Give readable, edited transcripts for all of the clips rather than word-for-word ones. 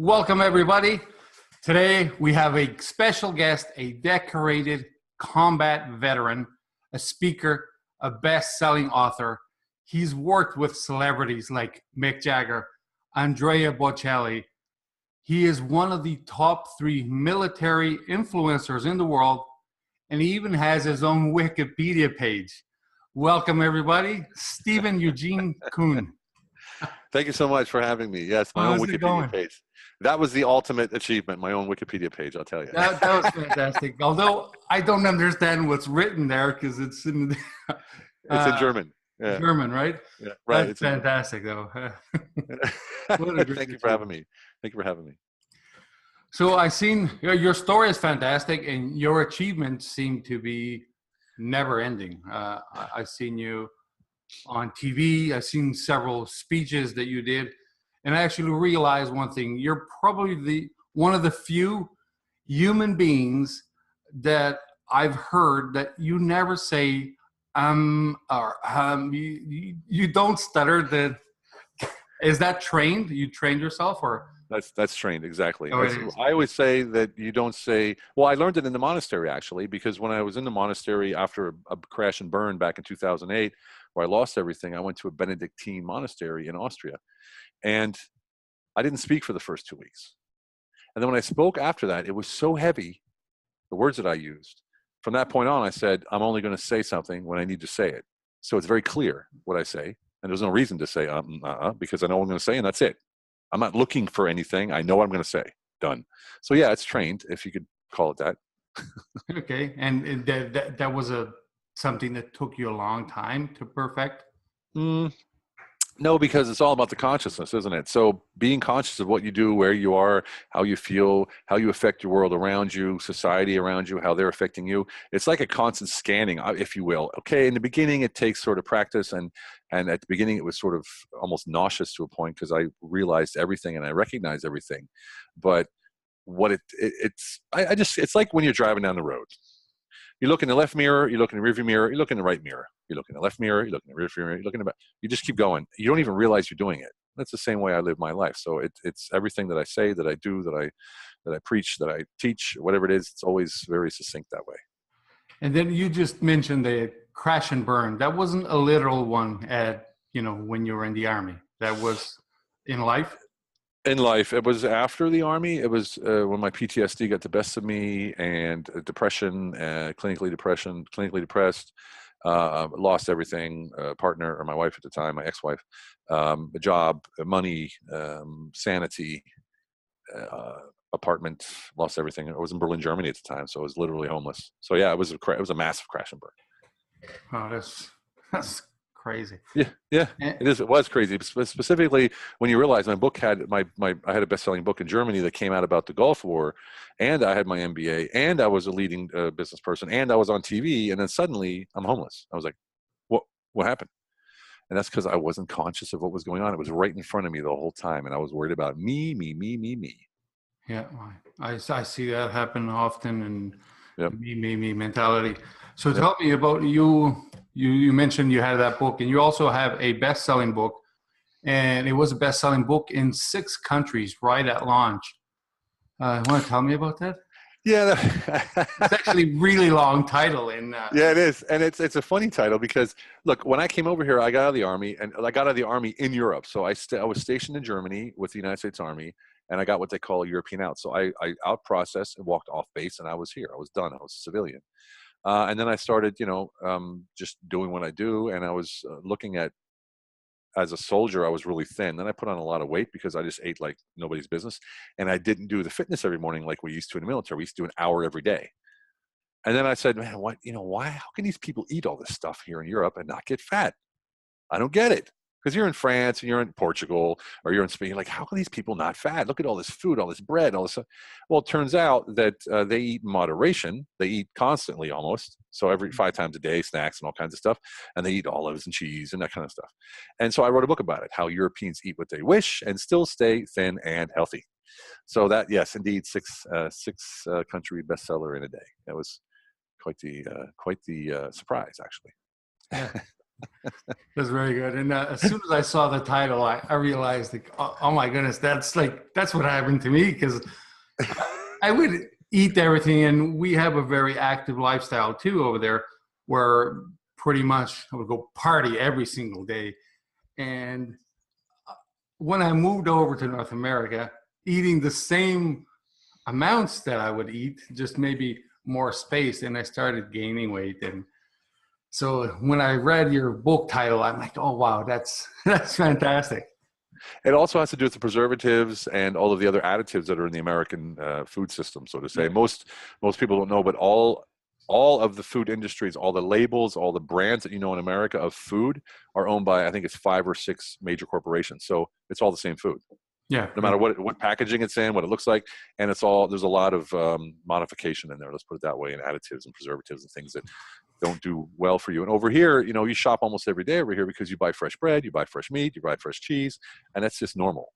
Welcome, everybody. Today, we have a special guest, a decorated combat veteran, a speaker, a best-selling author. He's worked with celebrities like Mick Jagger, Andrea Bocelli. He is one of the top 3 military influencers in the world, and he even has his own Wikipedia page. Welcome, everybody, Steven Eugene Kuhn. Thank you so much for having me. Yes, my own Wikipedia page. That was the ultimate achievement, my own Wikipedia page, I'll tell you. That was fantastic. Although I don't understand what's written there because it's in it's in German. Yeah. German, right? Yeah, right. That's fantastic, though. Thank you for having me. Thank you for having me. So I've seen your story is fantastic, and your achievements seem to be never ending. I've seen you on TV. I've seen several speeches that you did, and I actually realized one thing. You're probably one of the few human beings that I've heard that you never say or you don't stutter. Is that trained? You trained yourself, or? That's trained, exactly. Oh, I always say that you don't say, well, I learned it in the monastery, actually, because when I was in the monastery after a crash and burn back in 2008, where I lost everything, I went to a Benedictine monastery in Austria. And I didn't speak for the first 2 weeks. And then when I spoke after that, it was so heavy, the words that I used. From that point on, I said, I'm only going to say something when I need to say it. So it's very clear what I say. And there's no reason to say, because I know what I'm going to say, and that's it. I'm not looking for anything. I know what I'm going to say. Done. So yeah, it's trained, if you could call it that. Okay. And that was something that took you a long time to perfect? No, because it's all about the consciousness, isn't it? So being conscious of what you do, where you are, how you feel, how you affect your world around you, society around you, how they're affecting you. It's like a constant scanning, if you will. Okay, in the beginning, it takes sort of practice, and at the beginning, it was sort of almost nauseous to a point because I realized everything and I recognized everything. But what it's like when you're driving down the road. You look in the left mirror, you look in the rearview mirror, you look in the right mirror, you look in the left mirror, you look in the rearview mirror, you look in the back. You just keep going. You don't even realize you're doing it. That's the same way I live my life. So it's everything that I say, that I do, that I preach, that I teach, whatever it is. It's always very succinct that way. And then you just mentioned the crash and burn. That wasn't a literal one when you were in the Army. That was in life. In life, it was after the Army. It was when my PTSD got the best of me, and depression, clinically depressed, lost everything, partner, or my wife at the time, my ex-wife, a job, money, sanity, apartment, lost everything. I was in Berlin, Germany at the time, so I was literally homeless. So yeah, it was a massive crash and burn. Oh, that's crazy. Yeah, it is. It was crazy. Specifically, when you realize my book had I had a best-selling book in Germany that came out about the Gulf War, and I had my MBA, and I was a leading business person, and I was on TV, and then suddenly I'm homeless. I was like, what happened? And that's because I wasn't conscious of what was going on. It was right in front of me the whole time, and I was worried about me. Yeah, I see that happen often, and yep. me mentality. So tell me about you. You mentioned you had that book, and you also have a best-selling book, and it was a best-selling book in 6 countries right at launch. Want to tell me about that? Yeah, it's actually a really long title. Yeah, it is, and it's a funny title because look, when I came over here, I got out of the Army, and I got out of the Army in Europe. So I was stationed in Germany with the United States Army, and I got what they call a European out. So I out processed and walked off base, and I was here. I was done. I was a civilian. And then I started, just doing what I do. And I was looking at, as a soldier, I was really thin. Then I put on a lot of weight because I just ate like nobody's business. And I didn't do the fitness every morning like we used to in the military. We used to do an hour every day. And then I said, man, why, how can these people eat all this stuff here in Europe and not get fat? I don't get it. Because you're in France and you're in Portugal or you're in Spain, like, how can these people not fat? Look at all this food, all this bread, all this stuff. Well, it turns out that they eat in moderation. They eat constantly almost. So every 5 times a day, snacks and all kinds of stuff. And they eat olives and cheese and that kind of stuff. And so I wrote a book about it, how Europeans eat what they wish and still stay thin and healthy. So that, yes, indeed, 6 country bestseller in a day. That was quite the surprise, actually. Yeah. That's very good. And as soon as I saw the title, I realized, like, oh my goodness, that's what happened to me, because I would eat everything, and we have a very active lifestyle too over there, where pretty much I would go party every single day. And when I moved over to North America, eating the same amounts that I would eat, just maybe more space, and I started gaining weight. And so when I read your book title, I'm like, oh wow, that's fantastic. It also has to do with the preservatives and all of the other additives that are in the American food system, so to say. Most people don't know, but all of the food industries, all the labels, all the brands that you know in America of food are owned by, I think it's 5 or 6 major corporations. So it's all the same food, Yeah. no matter what packaging it's in, what it looks like, and there's a lot of modification in there. Let's put it that way, and additives and preservatives and things that don't do well for you. And over here, you shop almost every day over here because you buy fresh bread, you buy fresh meat, you buy fresh cheese, and that's just normal.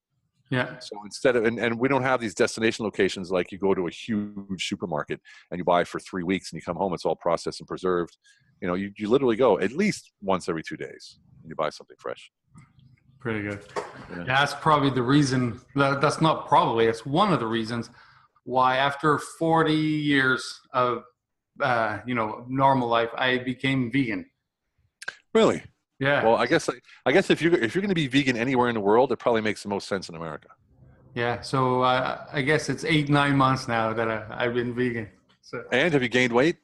Yeah. So instead of, and we don't have these destination locations like you go to a huge supermarket and you buy for 3 weeks and you come home, it's all processed and preserved. You literally go at least once every 2 days and you buy something fresh. Pretty good. Yeah. Yeah, that's probably the reason. That's not probably. It's one of the reasons why, after 40 years of normal life, I became vegan. Really? Yeah. Well, I guess if you're going to be vegan anywhere in the world, it probably makes the most sense in America. Yeah. So I guess it's 8-9 months now that I've been vegan. So. And have you gained weight?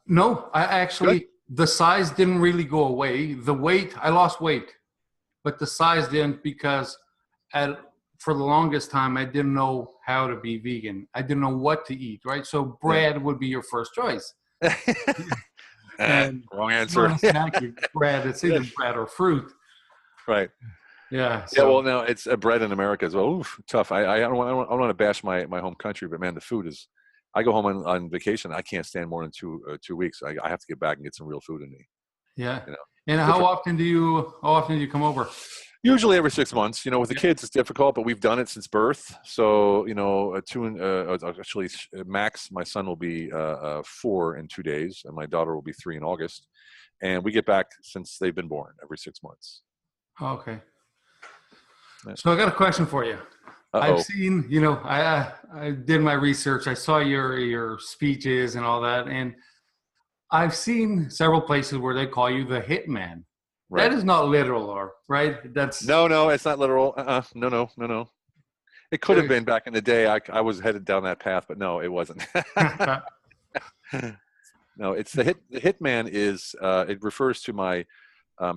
No, I actually, the size didn't really go away. I lost weight, but the size didn't, because for the longest time, I didn't know how to be vegan. I didn't know what to eat, right? So bread would be your first choice. And wrong answer. Bread, it's either bread or fruit. Right. Yeah. So. Yeah. Well, now it's bread in America as well. Oof, tough. I don't want to bash my home country, but man, the food is. I go home on vacation. I can't stand more than 2 weeks. I have to get back and get some real food in me. Yeah. And how often do you come over? Usually every 6 months. With the kids, it's difficult, but we've done it since birth. So, actually, Max, my son, will be 4 in 2 days, and my daughter will be 3 in August. And we get back since they've been born every 6 months. Okay. Yeah. So I got a question for you. I've seen, I did my research. I saw your speeches and all that, and I've seen several places where they call you the hitman. Right. That is not literal, right? That's no, it's not literal. No. It could have been back in the day. I was headed down that path, but no, it wasn't. No, it's the hitman is. It refers to my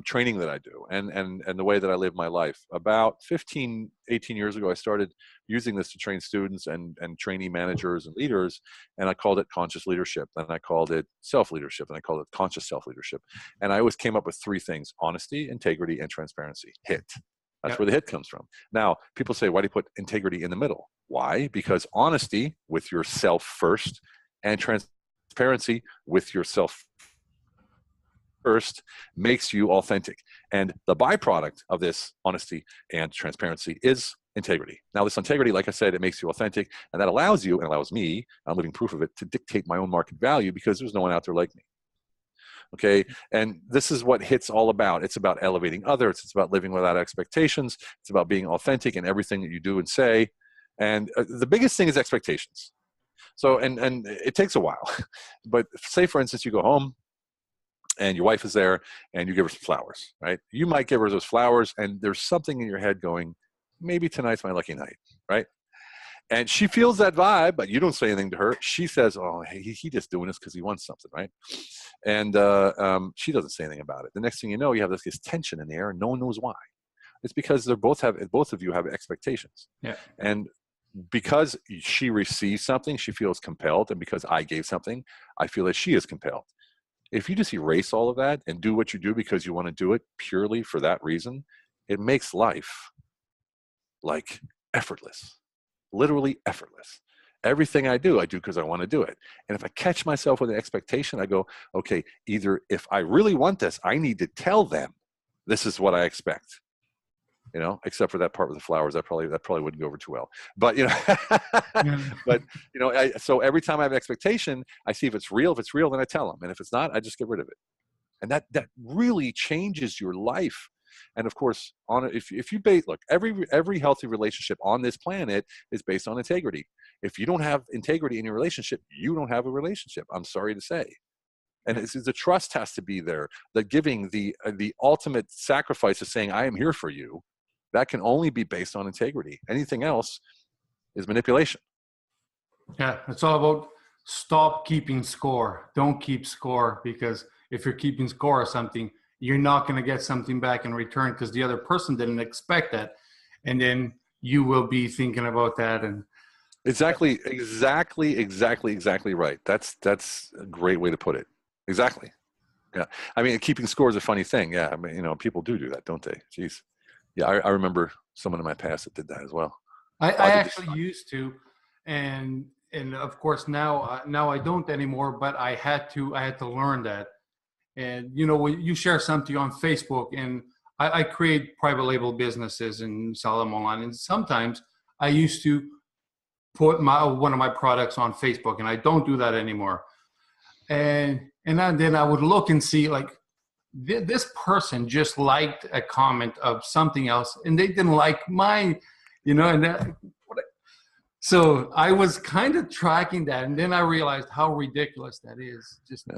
training that I do and the way that I live my life. About 18 years ago, I started using this to train students and trainee managers and leaders, and I called it conscious leadership, and I called it self-leadership, and I called it conscious self-leadership. And I always came up with 3 things: honesty, integrity, and transparency. HIT. That's where the HIT comes from. Now, people say, why do you put integrity in the middle? Why? Because honesty with yourself first, and transparency with yourself first makes you authentic. And the byproduct of this honesty and transparency is integrity. Now, this integrity, like I said, it makes you authentic, and that allows you, and allows me, I'm living proof of it, to dictate my own market value, because there's no one out there like me. Okay. And this is what HIT's all about. It's about elevating others. It's about living without expectations. It's about being authentic in everything that you do and say. And the biggest thing is expectations. So, and it takes a while, but say, for instance, you go home and your wife is there and you give her some flowers, right? You might give her those flowers and there's something in your head going, maybe tonight's my lucky night, right? And she feels that vibe, but you don't say anything to her. She says, oh, he just doing this because he wants something, right? And she doesn't say anything about it. The next thing you know, you have this tension in the air and no one knows why. It's because both of you have expectations. Yeah. And because she receives something, she feels compelled. And because I gave something, I feel that she is compelled. If you just erase all of that and do what you do because you want to do it purely for that reason, it makes life like effortless, literally effortless. Everything I do because I want to do it. And if I catch myself with an expectation, I go, okay, either if I really want this, I need to tell them this is what I expect. Except for that part with the flowers, that probably wouldn't go over too well. But so every time I have an expectation, I see if it's real. If it's real, then I tell them, and if it's not, I just get rid of it. And that really changes your life. And of course, if you base, look, every healthy relationship on this planet is based on integrity. If you don't have integrity in your relationship, you don't have a relationship. I'm sorry to say. And Yeah. the trust has to be there. The giving, the ultimate sacrifice of saying, I am here for you, that can only be based on integrity. Anything else is manipulation. Yeah, it's all about stop keeping score. Don't keep score, because if you're keeping score of something, you're not going to get something back in return because the other person didn't expect that. And then you will be thinking about that. And Exactly right. That's a great way to put it. Exactly. Yeah. I mean, keeping score is a funny thing. Yeah. I mean, people do that, don't they? Jeez. Yeah. I remember someone in my past that did that as well. I I did this. actually used to, and of course now I don't anymore. But I had to learn that. And when you share something on Facebook, and I create private label businesses and sell them online, and sometimes I used to put one of my products on Facebook, and I don't do that anymore. And then I would look and see, like, this person just liked a comment of something else, and they didn't like mine, and so I was kind of tracking that, and then I realized how ridiculous that is. Just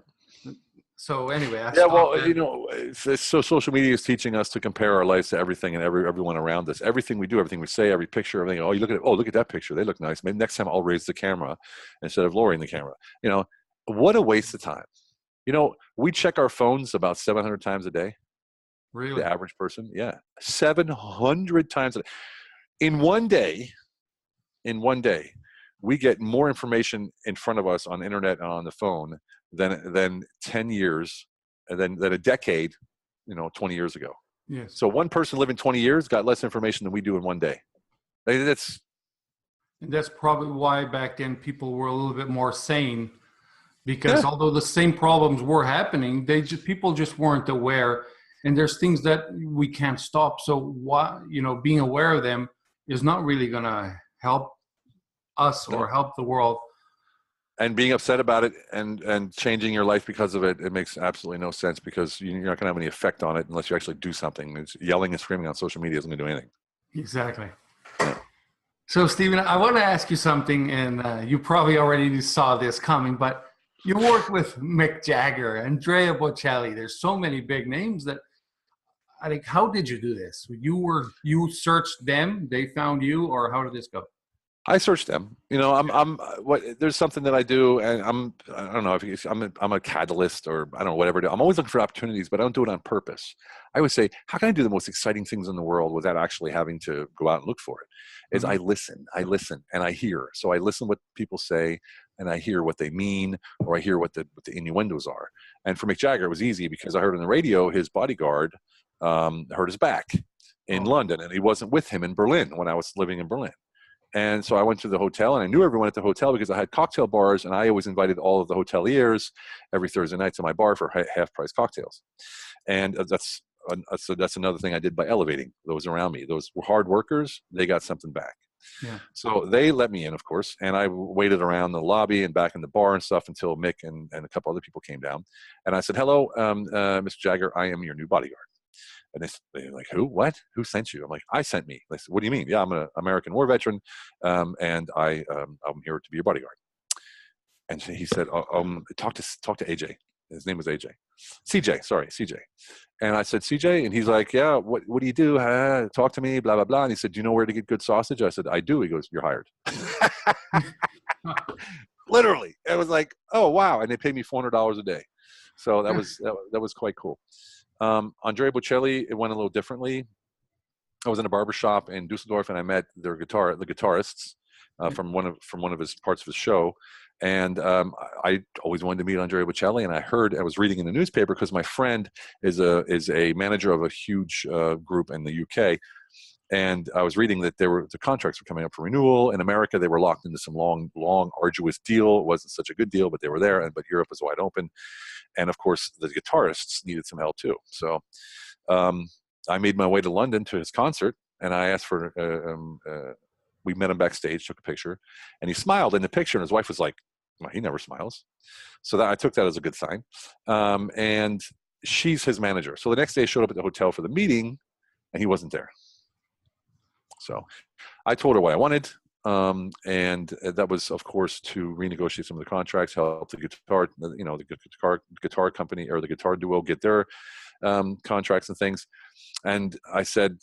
so anyway, I Yeah, stopped well, that. so social media is teaching us to compare our lives to everything and everyone around us. Everything we do, everything we say, every picture, everything. Oh, you look at it. Oh, look at that picture. They look nice. Maybe next time I'll raise the camera instead of lowering the camera. What a waste of time. We check our phones about 700 times a day. Really? The average person, yeah, 700 times a day. In one day, we get more information in front of us on the internet and on the phone than 10 years, and than a decade, 20 years ago. Yes. So one person living 20 years got less information than we do in one day. That's And that's probably why back then people were a little bit more sane, because yeah. although the same problems were happening, people just weren't aware. And there's things that we can't stop. So being aware of them is not really going to help us No. or help the world. And being upset about it and changing your life because of it, it makes absolutely no sense, because you're not going to have any effect on it unless you actually do something. It's yelling and screaming on social media isn't going to do anything. Exactly. Yeah. So, Steven, I want to ask you something, and you probably already saw this coming, but you work with Mick Jagger, Andrea Bocelli. There's so many big names that I think. How did you do this? You searched them, they found you, or how did this go? I search them. There's something that I do, and I don't know if I'm a catalyst, or I don't know, whatever. I'm always looking for opportunities, but I don't do it on purpose. I would say, how can I do the most exciting things in the world without actually having to go out and look for it? Is I listen, and I hear. So I listen what people say, and I hear what they mean, or I hear what the innuendos are. And for Mick Jagger, it was easy because I heard on the radio his bodyguard hurt his back in London, and he wasn't with him in Berlin when I was living in Berlin. And so I went to the hotel, and I knew everyone at the hotel because I had cocktail bars, and I always invited all of the hoteliers every Thursday night to my bar for half-price cocktails. And that's another thing I did by elevating those around me. Those were hard workers. They got something back. Yeah. So they let me in, of course, and I waited around the lobby and back in the bar and stuff until Mick and a couple other people came down. And I said, hello, Mr. Jagger, I am your new bodyguard. And they're like, who? What? Who sent you? I'm like, I sent me. They said, what do you mean? Yeah, I'm an American war veteran, and I'm here to be your bodyguard. And he said, talk to AJ. His name was AJ. CJ. And I said, CJ? And he's like, yeah, what do you do? Talk to me, blah, blah, blah. And he said, do you know where to get good sausage? I said, I do. He goes, you're hired. Literally. It was like, oh, wow. And they paid me $400 a day. So that was quite cool. Andrea Bocelli, it went a little differently. I was in a barbershop in Dusseldorf, and I met the guitarists from one of his parts of his show. And I always wanted to meet Andrea Bocelli, and I was reading in the newspaper because my friend is a manager of a huge group in the UK. And I was reading that the contracts were coming up for renewal. In America, they were locked into some long, arduous deal. It wasn't such a good deal, but they were there. But Europe was wide open. And of course, the guitarists needed some help too. So I made my way to London to his concert, and I asked for. We met him backstage, took a picture, and he smiled in the picture. And his wife was like, well, "He never smiles." So I took that as a good sign. And she's his manager. So the next day I showed up at the hotel for the meeting and he wasn't there. So I told her what I wanted. And that was, of course, to renegotiate some of the contracts, help the guitar, the guitar company or the guitar duo get their contracts and things. And I said,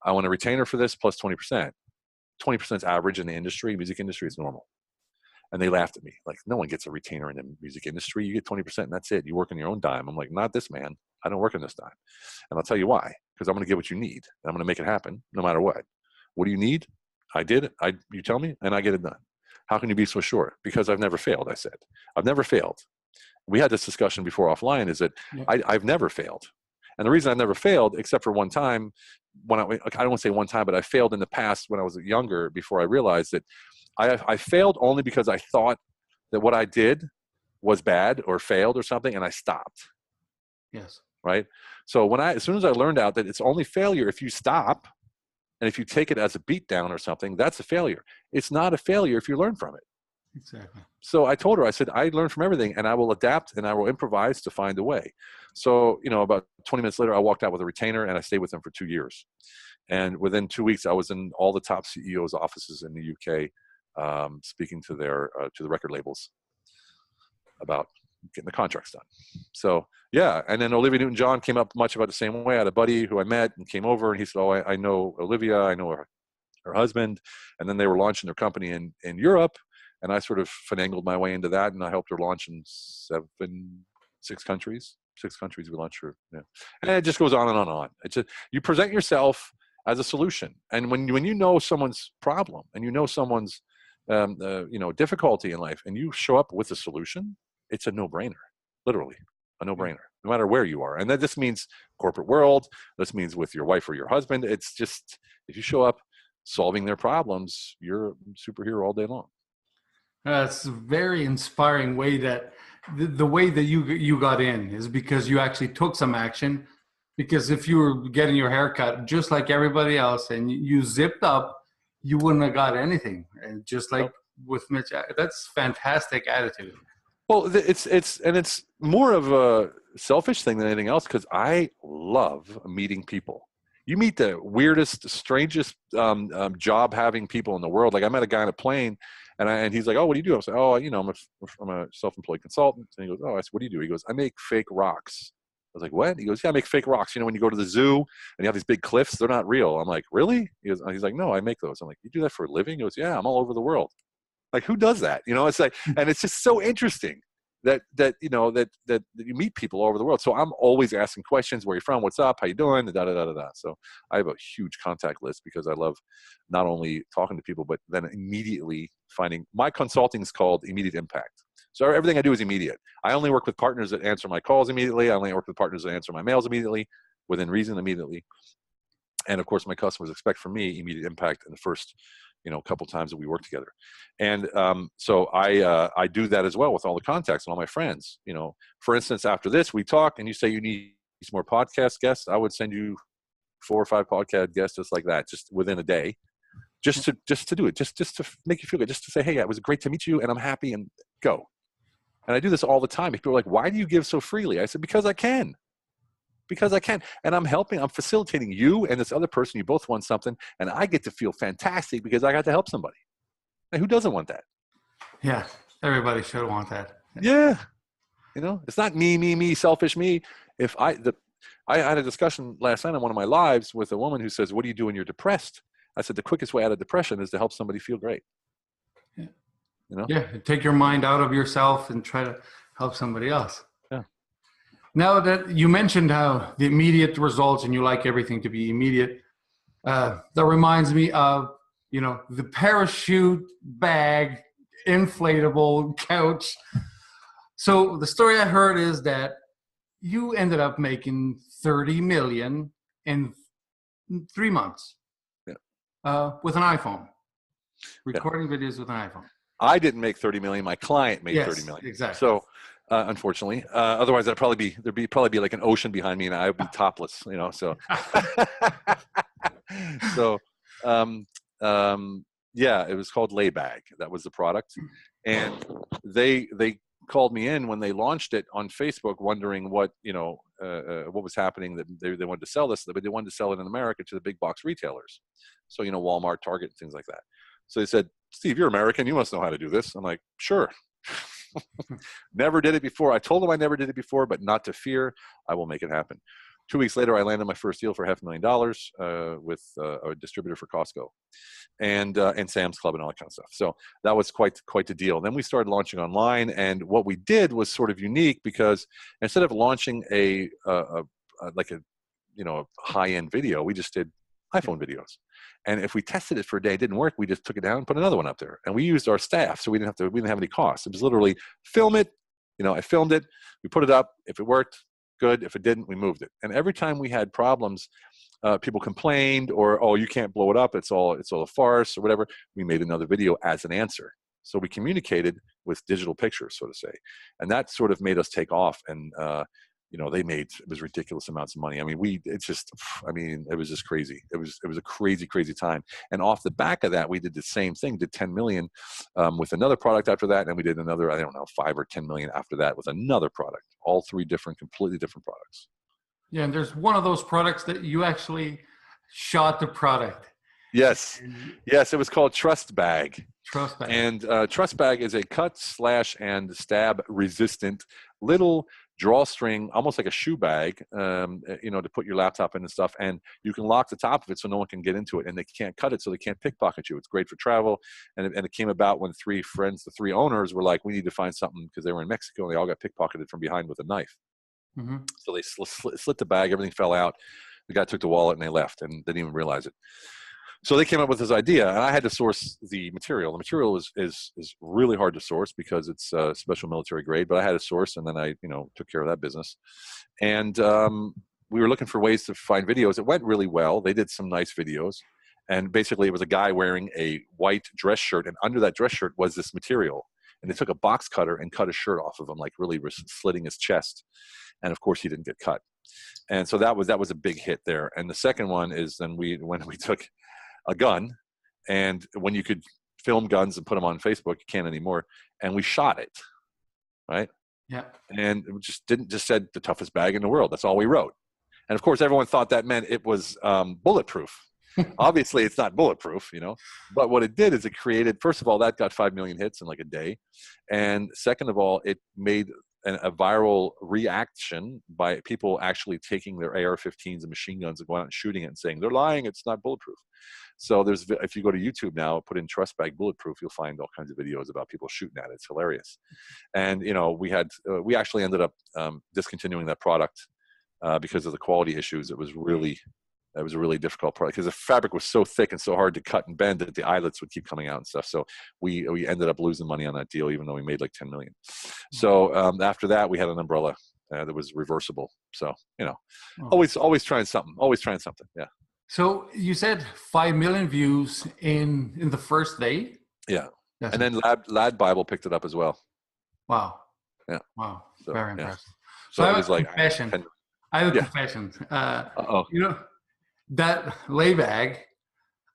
I want a retainer for this plus 20%. 20% is average in the industry. Music industry is normal. And they laughed at me. Like, no one gets a retainer in the music industry. You get 20% and that's it. You work on your own dime. I'm like, not this man. I don't work on this dime. And I'll tell you why. Because I'm going to get what you need. And I'm going to make it happen no matter what. What do you need? I did it. You tell me and I get it done. How can you be so sure? Because I've never failed, I said. I've never failed. We had this discussion before offline is that I've never failed. And the reason I've never failed, except for one time, when I don't want to say one time, but I failed in the past when I was younger before I realized that I failed only because I thought that what I did was bad or failed or something, and I stopped. Yes. Right? So as soon as I learned out that it's only failure if you stop, and if you take it as a beat down or something, that's a failure. It's not a failure if you learn from it. Exactly. So I told her, I said, I learn from everything and I will adapt and I will improvise to find a way. So, about 20 minutes later, I walked out with a retainer and I stayed with them for 2 years. And within 2 weeks, I was in all the top CEOs' offices in the UK, speaking to the record labels about getting the contracts done. So yeah. And then Olivia Newton-John came up much about the same way. I had a buddy who I met and came over and he said, oh, I know Olivia, I know her husband. And then they were launching their company in Europe. And I sort of finagled my way into that, and I helped her launch in 6 countries. 6 countries we launched her. Yeah. And it just goes on and on and on. It's you present yourself as a solution, and when you know someone's problem and you know someone's difficulty in life, and you show up with a solution, it's a no-brainer. Literally, a no-brainer, no matter where you are. And that just means corporate world. This means with your wife or your husband. It's just if you show up solving their problems, you're a superhero all day long. It's a very inspiring way that the way that you got in is because you actually took some action. Because if you were getting your hair cut just like everybody else and you zipped up, you wouldn't have got anything. And just like with Mitch, that's fantastic attitude. Well, it's more of a selfish thing than anything else because I love meeting people. You meet the weirdest, strangest job-having people in the world. Like I met a guy on a plane, and he's like, "Oh, what do you do?" I was like, "Oh, I'm a self-employed consultant." And he goes, "Oh," I said, "What do you do?" He goes, "I make fake rocks." I was like, "What?" He goes, "Yeah, I make fake rocks. When you go to the zoo and you have these big cliffs, they're not real." I'm like, "Really?" He's like, "No, I make those." I'm like, "You do that for a living?" He goes, "Yeah, I'm all over the world." Like, who does that? It's like, and it's just so interesting that you meet people all over the world. So I'm always asking questions. Where you from? What's up? How you doing? Da, da, da, da, da. So I have a huge contact list because I love not only talking to people, but then immediately finding my consulting is called immediate impact. So everything I do is immediate. I only work with partners that answer my calls immediately. I only work with partners that answer my mails immediately, within reason immediately. And of course, my customers expect from me immediate impact in the first couple times that we work together. And so I do that as well with all the contacts and all my friends. For instance, after this, we talk and you say you need some more podcast guests. I would send you 4 or 5 podcast guests just like that, just within a day, just to do it, just to make you feel good, just to say, hey, it was great to meet you and I'm happy, and go. And I do this all the time. People are like, why do you give so freely? I said, because I can. Because I can. And I'm facilitating you and this other person. You both want something. And I get to feel fantastic because I got to help somebody. And who doesn't want that? Yeah. Everybody should want that. Yeah. It's not me, selfish me. I had a discussion last night on one of my lives with a woman who says, what do you do when you're depressed? I said, the quickest way out of depression is to help somebody feel great. Yeah. Yeah. Take your mind out of yourself and try to help somebody else. Yeah. Now that you mentioned how the immediate results and you like everything to be immediate, that reminds me of, the parachute bag, inflatable couch. So the story I heard is that you ended up making 30 million in 3 months. Yeah. With an iPhone, recording videos with an iPhone. I didn't make 30 million. My client made 30 million. Exactly. So, unfortunately, otherwise there'd probably be like an ocean behind me and I would be topless, so, so, yeah, it was called Laybag. That was the product. And they called me in when they launched it on Facebook, wondering what what was happening, that they wanted to sell this, but they wanted to sell it in America to the big box retailers. So, Walmart, Target, things like that. So they said, Steve, you're American. You must know how to do this. I'm like, sure. Never did it before. I told them I never did it before, but not to fear. I will make it happen. 2 weeks later, I landed my first deal for $500,000 with a distributor for Costco and Sam's Club and all that kind of stuff. So that was quite the deal. Then we started launching online, and what we did was sort of unique, because instead of launching a high-end video, we just did iPhone videos. And if we tested it for a day, it didn't work, we just took it down and put another one up there. And we used our staff, so we didn't have any costs. It was literally film it. I filmed it, we put it up. If it worked, good. If it didn't, we moved it. And every time we had problems, people complained, or, oh, you can't blow it up, it's all a farce or whatever, we made another video as an answer. So we communicated with digital pictures, so to say. And that sort of made us take off. And they made, it was ridiculous amounts of money. I mean, it was just crazy. It was a crazy time. And off the back of that, we did the same thing, did 10 million with another product after that. And we did another, 5 or 10 million after that with another product, all three completely different products. Yeah. And there's one of those products that you actually shot the product. Yes. Yes. It was called Trust Bag. Trust Bag. And Trust Bag is a cut, slash, and stab resistant little drawstring, almost like a shoe bag, to put your laptop in and stuff. And you can lock the top of it so no one can get into it, and they can't cut it so they can't pickpocket you. It's great for travel. And it came about when the three owners were like, we need to find something, because they were in Mexico and they all got pickpocketed from behind with a knife. Mm-hmm. So they slit the bag, everything fell out. The guy took the wallet and they left and didn't even realize it. So they came up with this idea, and I had to source the material. The material is really hard to source because it's special military grade, but I had to source, and then I took care of that business. And we were looking for ways to find videos. It went really well. They did some nice videos, and basically it was a guy wearing a white dress shirt, and under that dress shirt was this material. And they took a box cutter and cut his shirt off of him, like really slitting his chest. And of course, he didn't get cut. And so that was a big hit there. And the second one is when we took a gun, and when you could film guns and put them on Facebook, you can't anymore. And we shot it, right? Yeah. And it just said the toughest bag in the world. That's all we wrote. And of course, everyone thought that meant it was bulletproof. Obviously, it's not bulletproof, But what it did is it created, first of all, that got 5 million hits in like a day. And second of all, it made a viral reaction by people actually taking their AR-15s and machine guns and going out and shooting it and saying, they're lying, it's not bulletproof. So if you go to YouTube now, put in Trust Bag Bulletproof, you'll find all kinds of videos about people shooting at it. It's hilarious. And, we actually ended up discontinuing that product because of the quality issues. It was a really difficult product because the fabric was so thick and so hard to cut and bend that the eyelets would keep coming out and stuff. So we ended up losing money on that deal, even though we made like 10 million. So after that, we had an umbrella that was reversible. So, always trying something, Yeah. So you said 5 million views in the first day? Yeah. And then Lad Bible picked it up as well. Wow. Yeah. Wow. So, very impressive. Yeah. So it was like confession. I have a confession. That lay bag,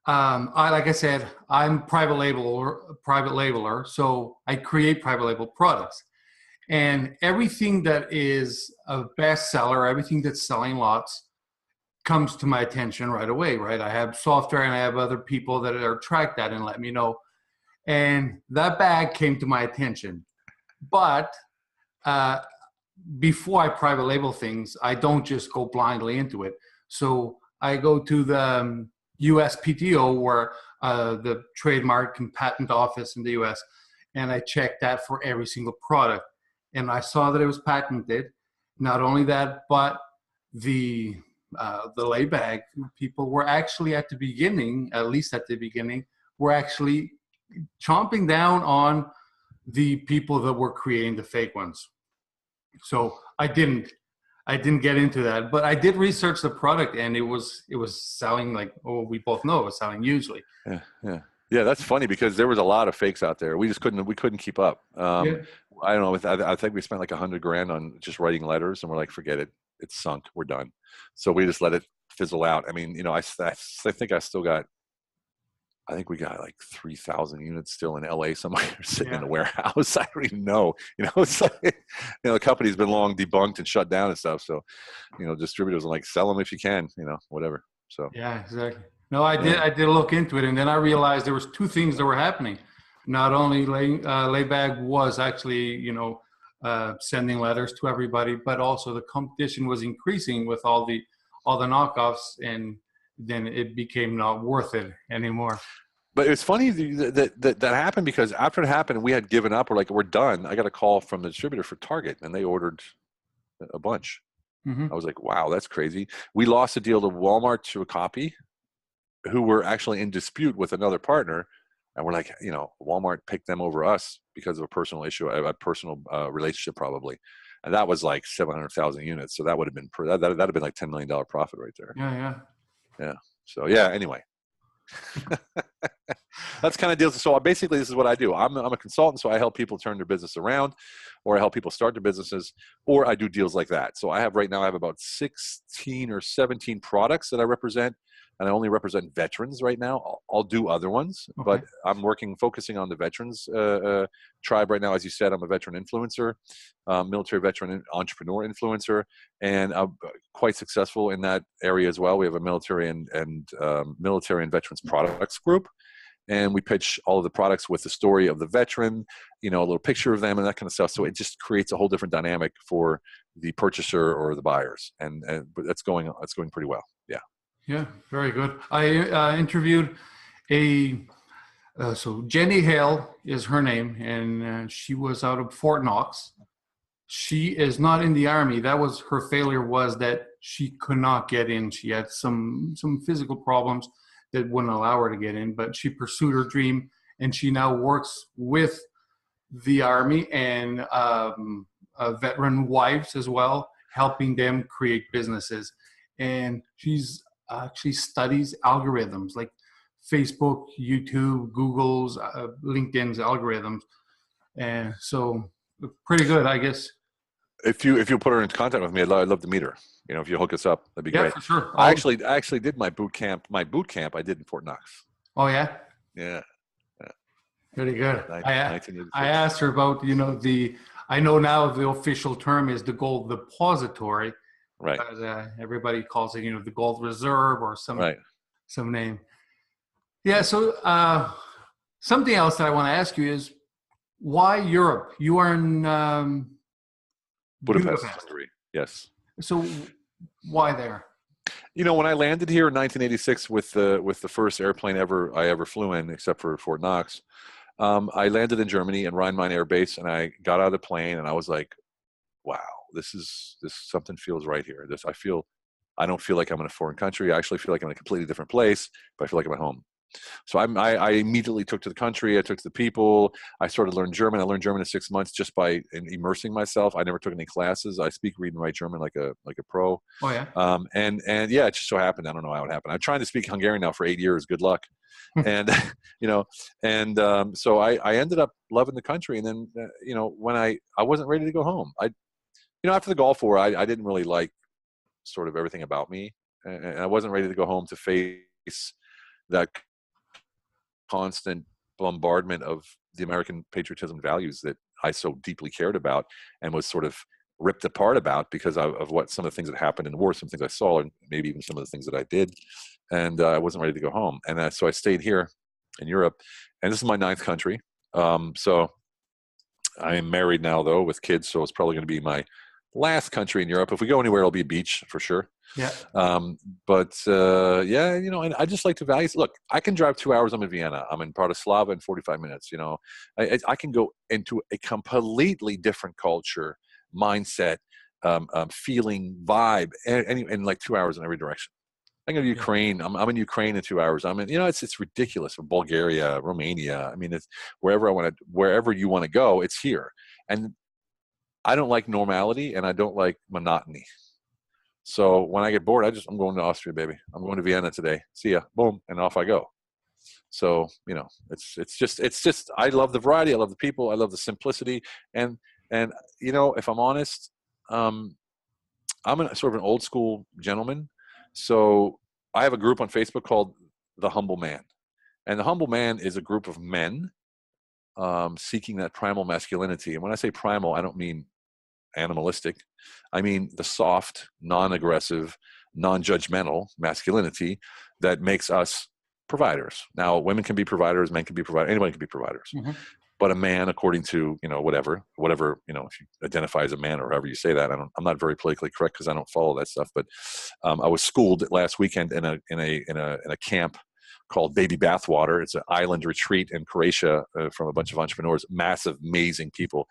like I said, I'm private labeler, so I create private label products. And everything that is a bestseller, everything that's selling lots, comes to my attention right away, right? I have software and I have other people that are track that and let me know. And that bag came to my attention. But before I private label things, I don't just go blindly into it. So I go to the USPTO, where the trademark and patent office in the US, and I check that for every single product. And I saw that it was patented. Not only that, but the lay bag people were actually at least at the beginning, were actually chomping down on the people that were creating the fake ones. So I didn't get into that, but I did research the product, and it was selling like, we both know it was selling usually. Yeah. That's funny because there was a lot of fakes out there. We couldn't keep up. I don't know. I think we spent like $100,000 on just writing letters, and we're like, forget it. It's sunk. We're done. So we just let it fizzle out. I mean, I think I still got, I think we got like 3,000 units still in LA somewhere sitting in Yeah. a warehouse. I don't even know. It's like, the company's been long debunked and shut down and stuff. So, distributors are like, sell them if you can, whatever. So, Yeah, exactly. No, I did. yeah. I did look into it, and then I realized there was two things that were happening. Not only Laybag was actually, sending letters to everybody, but also the competition was increasing with all the knockoffs, and then it became not worth it anymore. But it's funny that happened, because after it happened, we had given up. We're like, we're done. I got a call from the distributor for Target, and they ordered a bunch. I Hmm. was like, wow, that's crazy. We lost a deal to Walmart to a copy, who were actually in dispute with another partner. And we're like, Walmart picked them over us because of a personal issue, a personal relationship probably. And that was like 700,000 units. So that would have been, that'd have been like $10 million profit right there. Yeah, yeah. Yeah. So yeah, anyway. That's kind of deals. So basically, this is what I do. I'm a consultant, so I help people turn their business around, or I help people start their businesses, or I do deals like that. So I have about 16 or 17 products that I represent, and I only represent veterans right now. I'll do other ones, Okay. but I'm focusing on the veterans tribe right now. As you said, I'm a veteran influencer, military veteran entrepreneur influencer, and I'm quite successful in that area as well. We have a military and veterans products group. And we pitch all of the products with the story of the veteran, a little picture of them and that kind of stuff. So it just creates a whole different dynamic for the purchaser or the buyers. But that's going pretty well. Yeah. Yeah, very good. I interviewed a so Jenny Hale is her name, and she was out of Fort Knox. She is not in the army. That was her failure, was that she could not get in. She had some physical problems that wouldn't allow her to get in, but she pursued her dream, and she now works with the army and veteran wives as well, helping them create businesses. And she's actually studies algorithms like Facebook, YouTube, Google's, LinkedIn's algorithms, and so pretty good, I guess. If you put her in contact with me, I'd love to meet her. If you hook us up, that'd be Yeah, great. for sure. I actually did my boot camp. My boot camp I did in Fort Knox. Oh yeah, Yeah. pretty good. I 1986. asked her about I know now the official term is the gold depository, Right. but everybody calls it the gold reserve or Right. some name. Yeah. So something else that I want to ask you is why Europe? You are in Budapest, Budapest. Hungary. Yes. So why there? When I landed here in 1986 with the first airplane I ever flew in, except for Fort Knox, I landed in Germany in Rhein-Main Air Base, and I got out of the plane, and I was like, "Wow, this something feels right here. I don't feel like I'm in a foreign country. I actually feel like I'm in a completely different place, but I feel like I'm at home." So I immediately took to the country. I took to the people. I started to learn German. I learned German in 6 months just by immersing myself. I never took any classes. I speak, read, and write German like a pro. Oh yeah. And yeah, it just so happened. I don't know how it happened. I'm trying to speak Hungarian now for 8 years. Good luck. And so I ended up loving the country. And then when I wasn't ready to go home. After the Gulf War, I didn't really like sort of everything about me, and I wasn't ready to go home to face that constant bombardment of the American patriotism values that I so deeply cared about and was sort of ripped apart about because of what some of the things that happened in the war, some things I saw, and maybe even some of the things that I did. And I wasn't ready to go home. And so I stayed here in Europe, and this is my 9th country. So I am married now, though, with kids, so it's probably going to be my last country in Europe. If we go anywhere, it'll be a beach for sure. Yeah. Yeah, and I just like to value. Look, I can drive 2 hours. I'm in Vienna. I'm in Bratislava in 45 minutes. I can go into a completely different culture, mindset, feeling, vibe, and in like 2 hours in every direction. I can go to Ukraine. I'm in Ukraine in 2 hours. I'm in. It's ridiculous. Bulgaria, Romania. I mean, it's wherever you want to go, it's here. And I don't like normality, and I don't like monotony. So when I get bored, I'm going to Austria, baby. I'm going to Vienna today. See ya. Boom. And off I go. So, it's just, I love the variety. I love the people. I love the simplicity. And if I'm honest, I'm sort of an old school gentleman. So I have a group on Facebook called The Humble Man. And the humble man is a group of men seeking that primal masculinity. And when I say primal, I don't mean animalistic. I mean the soft, non-aggressive, non-judgmental masculinity that makes us providers. Now, women can be providers, men can be providers, anyone can be providers. Mm-hmm. But a man, according to, whatever, if you identify as a man or however you say that, I'm not very politically correct because I don't follow that stuff. But I was schooled last weekend in a camp called Baby Bathwater. It's an island retreat in Croatia from a bunch of entrepreneurs, massive, amazing people.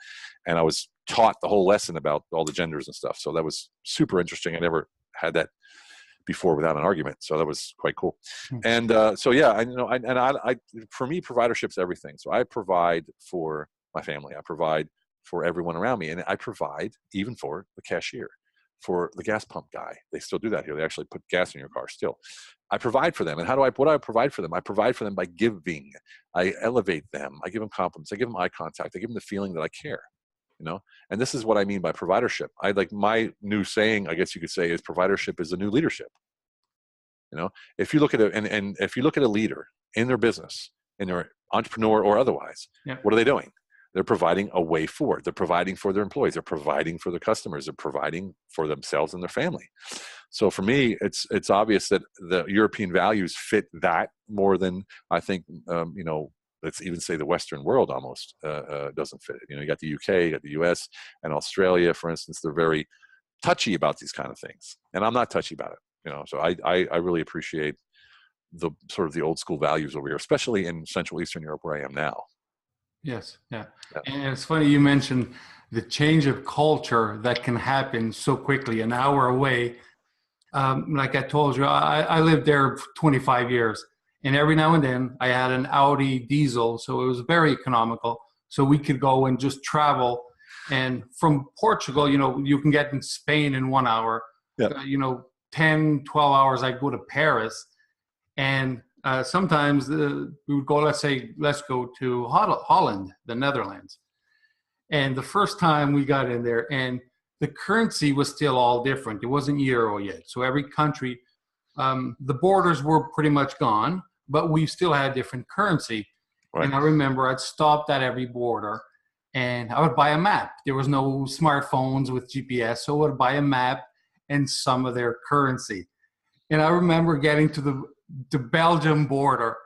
And I was taught the whole lesson about all the genders and stuff. So that was super interesting. I never had that before without an argument. So that was quite cool. And so, yeah, I for me, providership's everything. So I provide for my family. I provide for everyone around me. And I provide even for the cashier, for the gas pump guy. They still do that here. They actually put gas in your car still. I provide for them. And what do I provide for them? I provide for them by giving. I elevate them. I give them compliments. I give them eye contact. I give them the feeling that I care. And this is what I mean by providership. My new saying, I guess you could say, is providership is the new leadership. If you look at if you look at a leader in their business, in their entrepreneur or otherwise, what are they doing? They're providing a way forward. They're providing for their employees. They're providing for their customers. They're providing for themselves and their family. So for me, it's obvious that the European values fit that more than I think, let's even say the Western world almost doesn't fit it. You got the UK, you got the US, and Australia, for instance. They're very touchy about these kind of things, and I'm not touchy about it. So I really appreciate the sort of the old school values over here, especially in Central Eastern Europe where I am now. Yes, yeah. And it's funny you mentioned the change of culture that can happen so quickly, an hour away. Like I told you, I lived there for 25 years. And every now and then I had an Audi diesel, so it was very economical. So we could go and just travel. And from Portugal, you can get in Spain in 1 hour. Yeah. 10, 12 hours, I'd go to Paris. And sometimes we would go, let's go to Holland, the Netherlands. And the first time we got in there, and the currency was still all different. It wasn't euro yet. So every country, the borders were pretty much gone, but we still had different currency. Right. And I remember I'd stopped at every border and I would buy a map. There was no smartphones with GPS, so I would buy a map and some of their currency. And I remember getting to the Belgium border.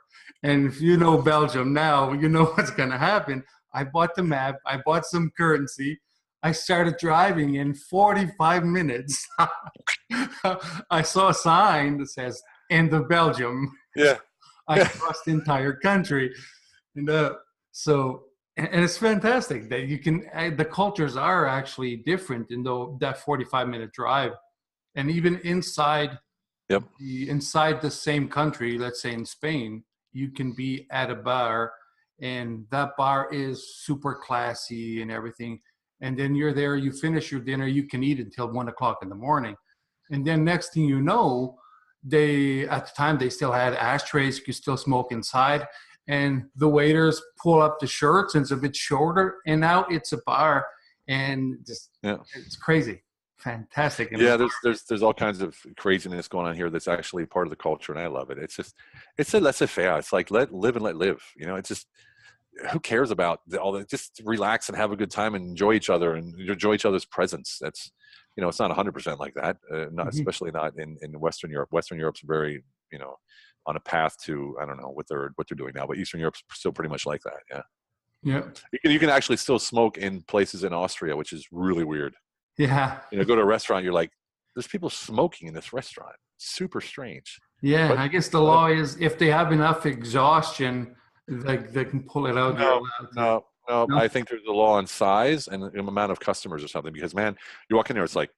And if you know Belgium now, you know what's going to happen. I bought the map. I bought some currency. I started driving in 45 minutes. I saw a sign that says, end of Belgium. Yeah. I crossed the entire country. And and it's fantastic that you can, the cultures are actually different in that 45-minute drive. And even inside the same country, let's say in Spain, you can be at a bar and that bar is super classy and everything. And then you're there, you finish your dinner, you can eat until 1 o'clock in the morning. And then next thing you know, at the time they still had ashtrays, you could still smoke inside. And the waiters pull up the shirts and it's a bit shorter. And now it's a bar and it's crazy. Fantastic. Yeah, there's all kinds of craziness going on here that's actually part of the culture, and I love it. It's a laissez-faire. It's like live and let live. It's just, who cares about all that? Just relax and have a good time and enjoy each other and enjoy each other's presence. That's, it's not 100% like that. Especially not in Western Europe. Western Europe's very, on a path to, I don't know what they're doing now, but Eastern Europe's still pretty much like that. Yeah. Yeah. You can actually still smoke in places in Austria, which is really weird. Yeah. Go to a restaurant, you're like, there's people smoking in this restaurant. Super strange. Yeah. But I guess the law is if they have enough exhaustion, they can pull it out. No. I think there's a law on size and the amount of customers or something, because man, you walk in there, it's like,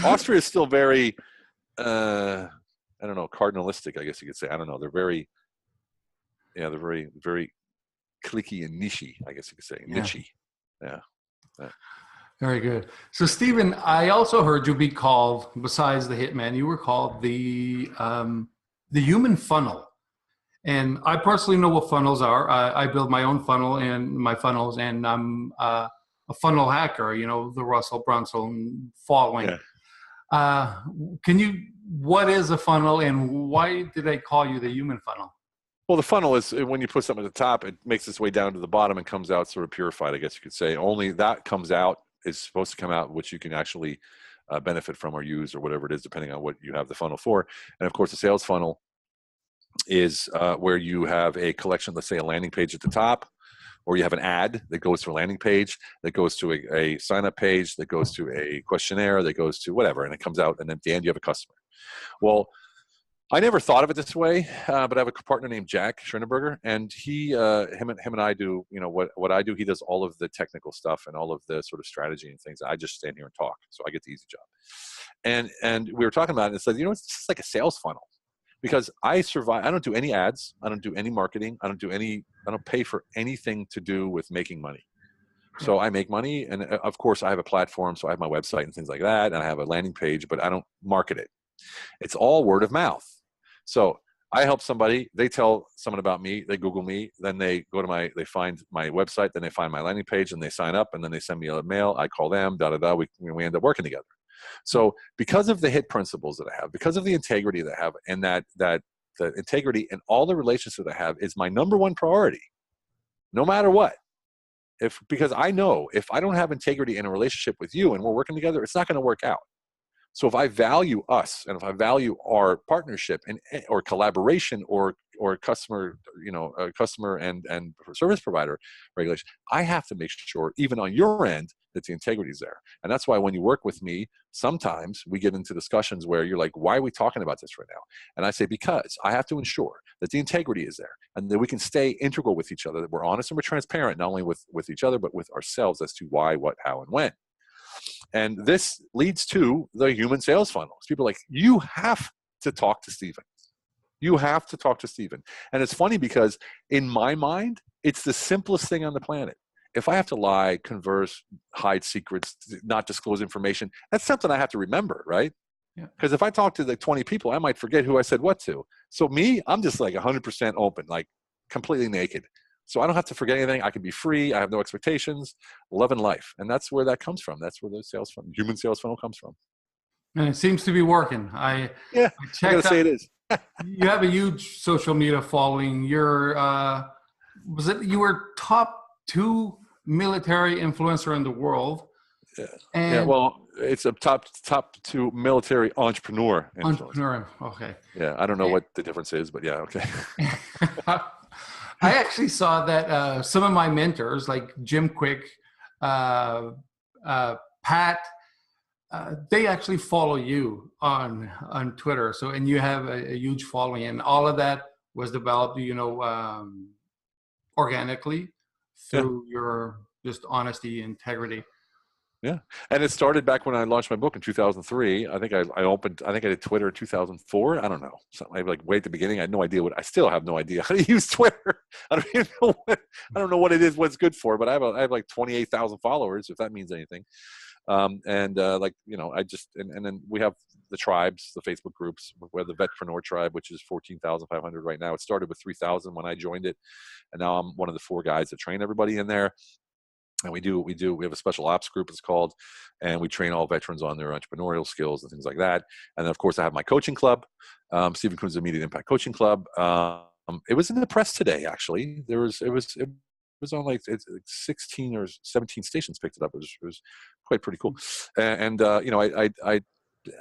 Austria is still very, I don't know, cardinalistic, I guess you could say. I don't know. They're very cliquey and nichey, I guess you could say. Nichey. Yeah. Very good. So, Steven, I also heard you be called, besides the hitman, you were called the human funnel. And I personally know what funnels are. I build my own funnel and my funnels, and I'm a funnel hacker, the Russell Brunson following. Uh, what is a funnel and why did they call you the human funnel? Well, the funnel is when you put something at the top, it makes its way down to the bottom and comes out sort of purified, I guess you could say. Only that comes out is supposed to come out, which you can actually benefit from or use or whatever it is, depending on what you have the funnel for. And of course, the sales funnel is where you have a collection, let's say a landing page at the top, or you have an ad that goes to a landing page, that goes to a sign-up page, that goes to a questionnaire, that goes to whatever, and it comes out, and then at the end you have a customer. Well, I never thought of it this way, but I have a partner named Jack Schoenberger, and him and I do, what I do. He does all of the technical stuff and all of the sort of strategy and things. I just stand here and talk, so I get the easy job. And we were talking about it, and it said, it's just like a sales funnel, because I survive. I don't do any ads. I don't do any marketing. I don't pay for anything to do with making money. So I make money, and of course I have a platform, so I have my website and things like that, and I have a landing page, but I don't market it. It's all word of mouth. So I help somebody, they tell someone about me, they Google me, then they go to they find my website, then they find my landing page, and they sign up, and then they send me a mail, I call them, we end up working together. So because of the HIT principles that I have, because of the integrity that I have, and that the integrity in all the relationships that I have is my number one priority, no matter what. Because I know if I don't have integrity in a relationship with you and we're working together, it's not going to work out. So if I value us and if I value our partnership or collaboration or customer, customer and service provider regulation, I have to make sure even on your end that the integrity is there. And that's why when you work with me, sometimes we get into discussions where you're like, why are we talking about this right now? And I say, because I have to ensure that the integrity is there and that we can stay integral with each other, that we're honest and we're transparent, not only with each other, but with ourselves as to why, what, how, and when. And this leads to the human sales funnels. People are like, you have to talk to Steven. You have to talk to Steven. And it's funny because in my mind, it's the simplest thing on the planet. If I have to lie, converse, hide secrets, not disclose information, that's something I have to remember, right? Because if I talk to 20 people, I might forget who I said what to. So me, I'm just like 100% open, like completely naked. So I don't have to forget anything. I can be free. I have no expectations, love and life. And that's where that comes from. That's where the human sales funnel comes from. And it seems to be working. I gotta say it is. You have a huge social media following. You were top 2 military influencer in the world. Yeah. And well, it's a top 2 military entrepreneur. Entrepreneur. Okay. Yeah. I don't know what the difference is, but yeah. Okay. I actually saw that some of my mentors, like Jim Quick, Pat, they actually follow you on Twitter. So, and you have a huge following, and all of that was developed, organically through your just honesty, integrity. Yeah. And it started back when I launched my book in 2003. I think I did Twitter in 2004. I don't know. Something like way at the beginning. I had no idea I still have no idea how to use Twitter. I don't know what it is, what it's good for, but I have like 28,000 followers, if that means anything. And then we have the tribes, the Facebook groups. We have the Vetpreneur tribe, which is 14,500 right now. It started with 3,000 when I joined it. And now I'm one of the 4 guys that train everybody in there. And we have a special ops group, it's called, and we train all veterans on their entrepreneurial skills and things like that. And then of course I have my coaching club, Steven Kuhn's Immediate Impact Coaching Club. It was in the press today, actually. It was on like 16 or 17 stations picked it up. It was quite pretty cool. And I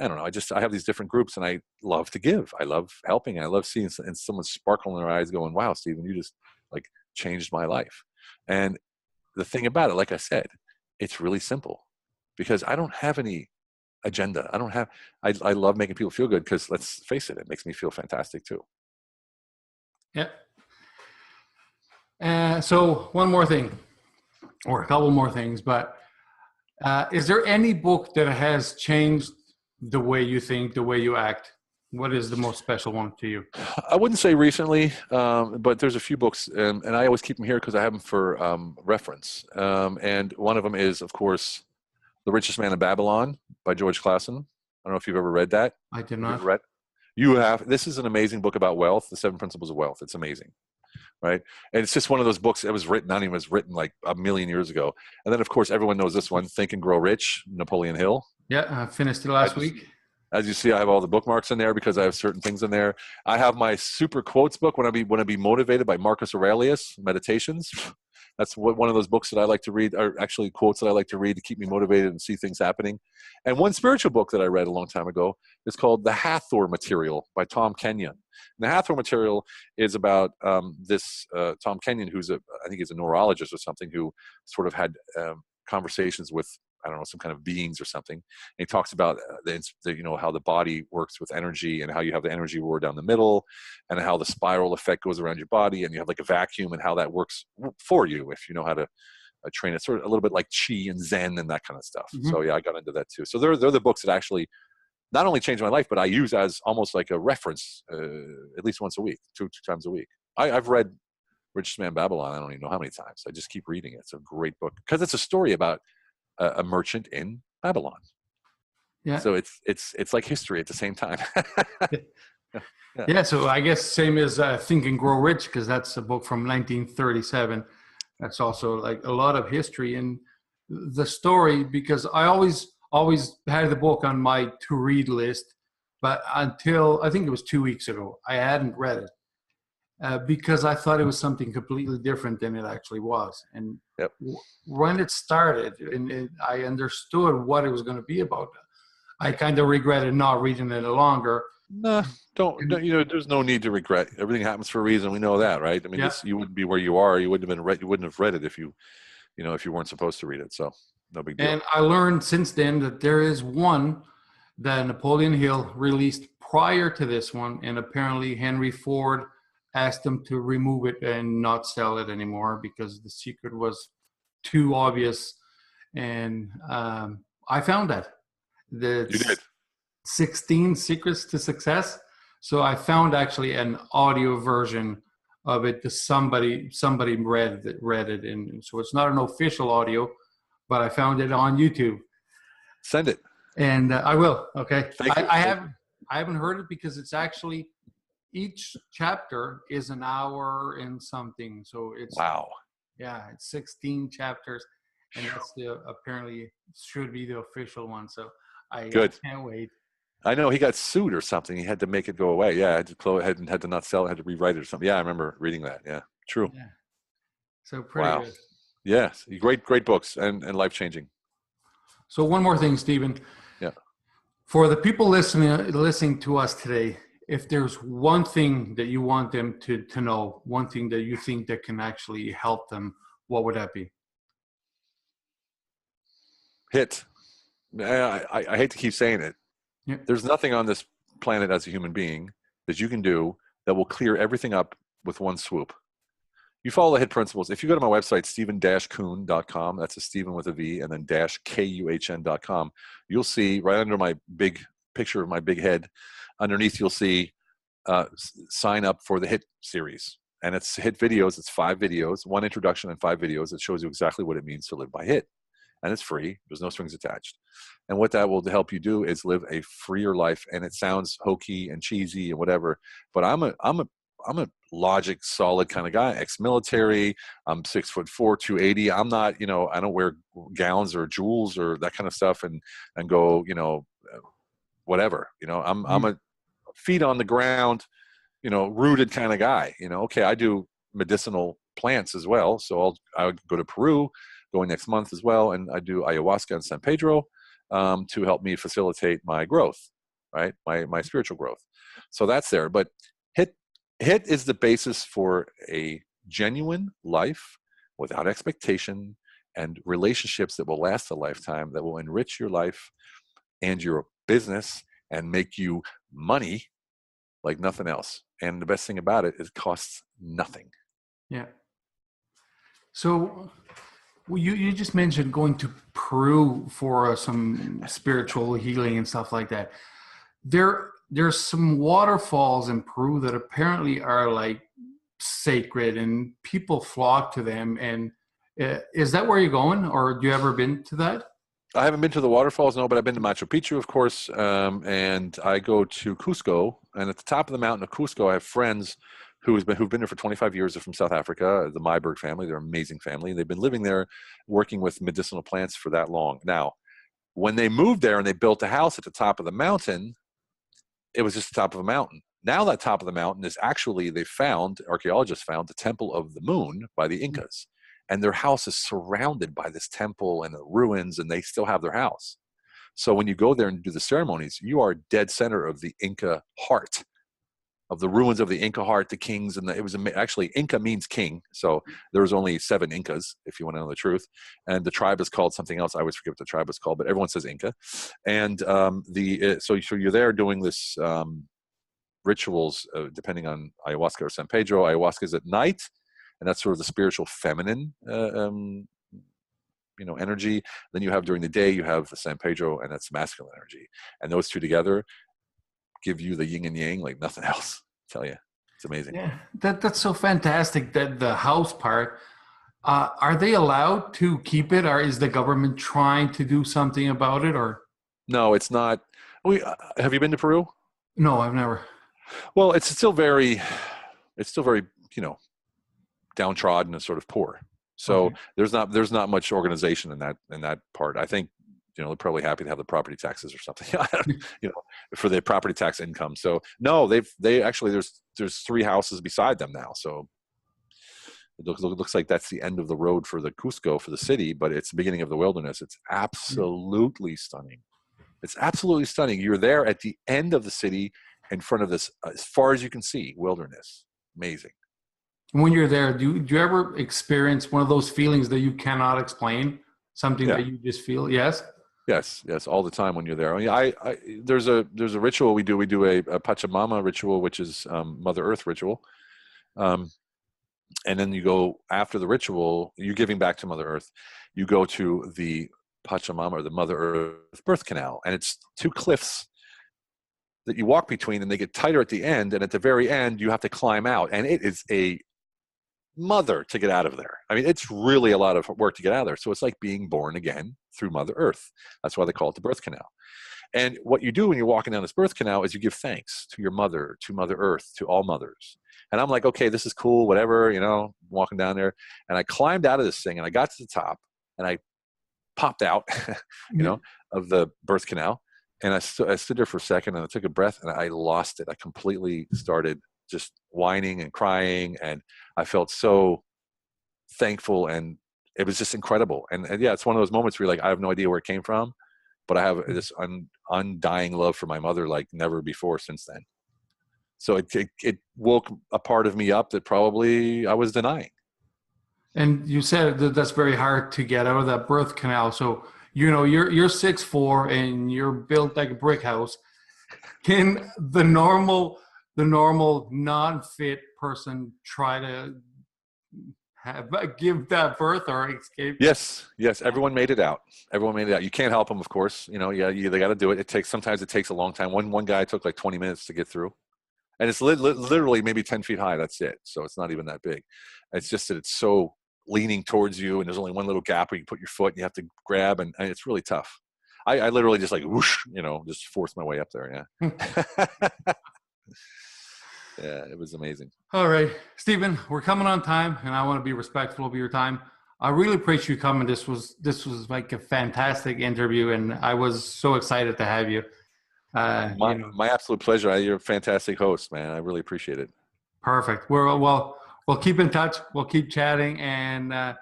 don't know. I have these different groups and I love to give. I love helping. I love seeing someone sparkle in their eyes going, wow, Steven, you just like changed my life. And the thing about it, like I said, it's really simple because I don't have any agenda. I love making people feel good because let's face it, it makes me feel fantastic too. Yeah. So one more thing, or a couple more things, but is there any book that has changed the way you think, the way you act? What is the most special one to you? I wouldn't say recently, but there's a few books, and I always keep them here because I have them for reference. And one of them is, of course, The Richest Man in Babylon by George Clason. I don't know if you've ever read that. I did not. You have. This is an amazing book about wealth, The 7 Principles of Wealth. It's amazing, right? And it's just one of those books that was written, I don't even, it was written like a million years ago. And then, of course, everyone knows this one, Think and Grow Rich, Napoleon Hill. Yeah, I finished it last week. As you see, I have all the bookmarks in there because I have certain things in there. I have my super quotes book when I be motivated by Marcus Aurelius, Meditations. That's one of those books that I like to read, or actually quotes that I like to read to keep me motivated and see things happening. And one spiritual book that I read a long time ago is called The Hathor Material by Tom Kenyon. And the Hathor Material is about this Tom Kenyon, I think he's a neurologist or something, who sort of had conversations with, I don't know, some kind of beings or something. And he talks about how the body works with energy, and how you have the energy roar down the middle, and how the spiral effect goes around your body, and you have like a vacuum, and how that works for you if you know how to train it. Sort of a little bit like Qi and Zen and that kind of stuff. Mm-hmm. So yeah, I got into that too. So they're the books that actually not only changed my life, but I use as almost like a reference at least once a week, two times a week. I've read Richest Man Babylon, I don't even know how many times. I just keep reading it. It's a great book because it's a story about a merchant in Babylon. Yeah. So it's like history at the same time. Yeah. Yeah. So I guess same as Think and Grow Rich, because that's a book from 1937. That's also like a lot of history in the story, because I always had the book on my to read list, but until I think it was 2 weeks ago, I hadn't read it. Because I thought it was something completely different than it actually was. And yep. When it started and I understood what it was going to be about, I kind of regretted not reading it longer. No, don't, there's no need to regret. Everything happens for a reason. We know that, right? I mean, you wouldn't be where you are. You wouldn't have read it if you weren't supposed to read it. So no big deal. And I learned since then that there is one that Napoleon Hill released prior to this one. And apparently Henry Ford asked them to remove it and not sell it anymore because the secret was too obvious. And I found that. You did. 16 Secrets to Success. So I found actually an audio version of it that somebody read it. And so it's not an official audio, but I found it on YouTube. Send it. And I will. Okay. I haven't heard it because it's actually, each chapter is an hour and something. So it's, wow. Yeah, it's 16 chapters, and that's apparently should be the official one. So I can't wait. I know he got sued or something. He had to make it go away. Yeah, had to not sell it, had to rewrite it or something. Yeah, I remember reading that. Yeah, true. Yeah. So pretty good. Yes, great books and life-changing. So one more thing, Steven. Yeah. For the people listening to us today, if there's one thing that you want them to know, one thing that you think that can actually help them, what would that be? HIT. I hate to keep saying it. Yeah. There's nothing on this planet as a human being that you can do that will clear everything up with one swoop. You follow the HIT principles. If you go to my website, steven-kuhn.com, that's a Steven with a V, and then -kuhn.com, you'll see right under my big picture of my big head, underneath you'll see sign up for the HIT series. And it's HIT videos. It's 5 videos, 1 introduction and 5 videos that shows you exactly what it means to live by HIT. And it's free. There's no strings attached. And what that will help you do is live a freer life. And it sounds hokey and cheesy and whatever, but I'm a logic, solid kind of guy, ex-military. I'm 6'4", 280. I'm not, I don't wear gowns or jewels or that kind of stuff and go, whatever, I'm a feet on the ground, rooted kind of guy, okay. I do medicinal plants as well. So I would go to Peru, going next month as well. And I do ayahuasca in San Pedro to help me facilitate my growth, right? My spiritual growth. So that's there. But HIT is the basis for a genuine life without expectation and relationships that will last a lifetime, that will enrich your life and your business and make you money like nothing else. And the best thing about it is it costs nothing. Yeah. So you just mentioned going to Peru for some spiritual healing and stuff like that. There's some waterfalls in Peru that apparently are like sacred and people flock to them. And is that where you're going, or have you ever been to that? I haven't been to the waterfalls, no, but I've been to Machu Picchu, of course. And I go to Cusco, and at the top of the mountain of Cusco, I have friends who've been there for 25 years. They're from South Africa, the Myberg family. They're an amazing family. They've been living there, working with medicinal plants for that long. Now, when they moved there and they built a house at the top of the mountain, it was just the top of a mountain. Now that top of the mountain is actually, archaeologists found the Temple of the Moon by the Incas. And their house is surrounded by this temple and the ruins, and they still have their house. So when you go there and do the ceremonies, you are dead center of the Inca heart, of the ruins of the Inca heart, the kings. And actually, Inca means king. So there was only 7 Incas, if you want to know the truth. And the tribe is called something else. I always forget what the tribe is called, but everyone says Inca. And so you're there doing this rituals, depending on ayahuasca or San Pedro. Ayahuasca is at night, and that's sort of the spiritual feminine energy. Then you have during the day, you have the San Pedro, and that's masculine energy. And those two together give you the yin and yang like nothing else. I tell you, it's amazing. Yeah, that's so fantastic. That the house part, are they allowed to keep it, or is the government trying to do something about it? Or no, it's not. Have you been to Peru? No, I've never. Well, it's still very, downtrodden and sort of poor. So Okay. there's not much organization in that part. I think, they're probably happy to have the property taxes or something, for the property tax income. So no, they actually, there's 3 houses beside them now. So it looks like that's the end of the road for the Cusco, for the city, but it's the beginning of the wilderness. It's absolutely stunning. It's absolutely stunning. You're there at the end of the city in front of this, as far as you can see, wilderness. Amazing. When you're there, do you ever experience one of those feelings that you cannot explain? Something Yeah. that you just feel? Yes. Yes, all the time when you're there. I there's a ritual we do. We do a Pachamama ritual, which is Mother Earth ritual. And then you go after the ritual, you're giving back to Mother Earth. You go to the Pachamama, or the Mother Earth birth canal, and it's 2 cliffs that you walk between, and they get tighter at the end. And at the very end, you have to climb out, and it is a mother to get out of there. I mean, it's really a lot of work to get out of there. So it's like being born again through Mother Earth. That's why they call it the birth canal. And what you do when you're walking down this birth canal is you give thanks to your mother, to Mother Earth, to all mothers. And I'm like, okay, this is cool, whatever, walking down there. And I climbed out of this thing, and I got to the top, and I popped out, of the birth canal. And I stood there for a second, and I took a breath, and I lost it. I completely started just whining and crying, and I felt so thankful, and it was just incredible. And yeah, it's one of those moments where you're like, I have no idea where it came from, but I have this undying love for my mother like never before since then. So it woke a part of me up that probably I was denying. And you said that that's very hard to get out of that birth canal. So you're 6'4" and you're built like a brick house. Can the normal non-fit person try to give that birth or escape? Yes. Everyone made it out. You can't help them, of course. They got to do it. Sometimes it takes a long time. One guy took like 20 minutes to get through, and it's literally maybe 10 feet high. That's it. So it's not even that big. It's just that it's so leaning towards you, and there's only one little gap where you can put your foot, and you have to grab, and it's really tough. I literally just like whoosh, just forced my way up there. Yeah. Yeah, it was amazing. All right, Steven, we're coming on time, and I want to be respectful of your time. I really appreciate you coming. This was like a fantastic interview, and I was so excited to have you. My absolute pleasure. You're a fantastic host, man. I really appreciate it. Perfect. We'll keep in touch. We'll keep chatting, and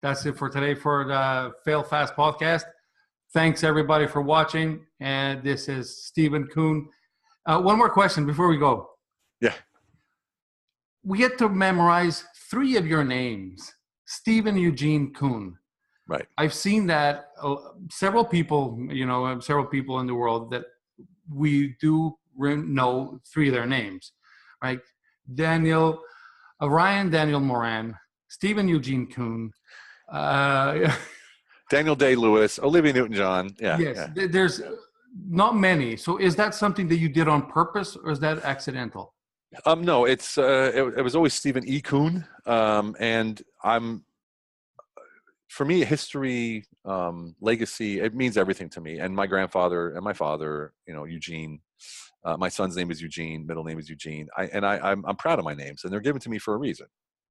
that's it for today for the Fail Fast podcast. Thanks everybody for watching, and this is Steven Kuhn. One more question before we go. Yeah. We get to memorize 3 of your names. Steven Eugene Kuhn. Right. I've seen that several people in the world that we do know 3 of their names, right? Ryan Daniel Moran, Steven Eugene Kuhn, Daniel Day-Lewis, Olivia Newton-John. Yeah. Yes, yeah. There's not many. So is that something that you did on purpose, or is that accidental? No, it was always Steven E. Kuhn. And for me, history, legacy, it means everything to me. And my grandfather and my father, Eugene, my son's name is Eugene, middle name is Eugene. I'm proud of my names, and they're given to me for a reason.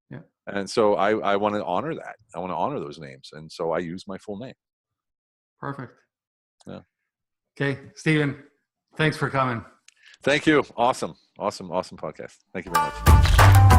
Yeah. And so I want to honor that. I want to honor those names. And so I use my full name. Perfect. Yeah. Okay, Steven, thanks for coming. Thank you. Awesome podcast. Thank you very much.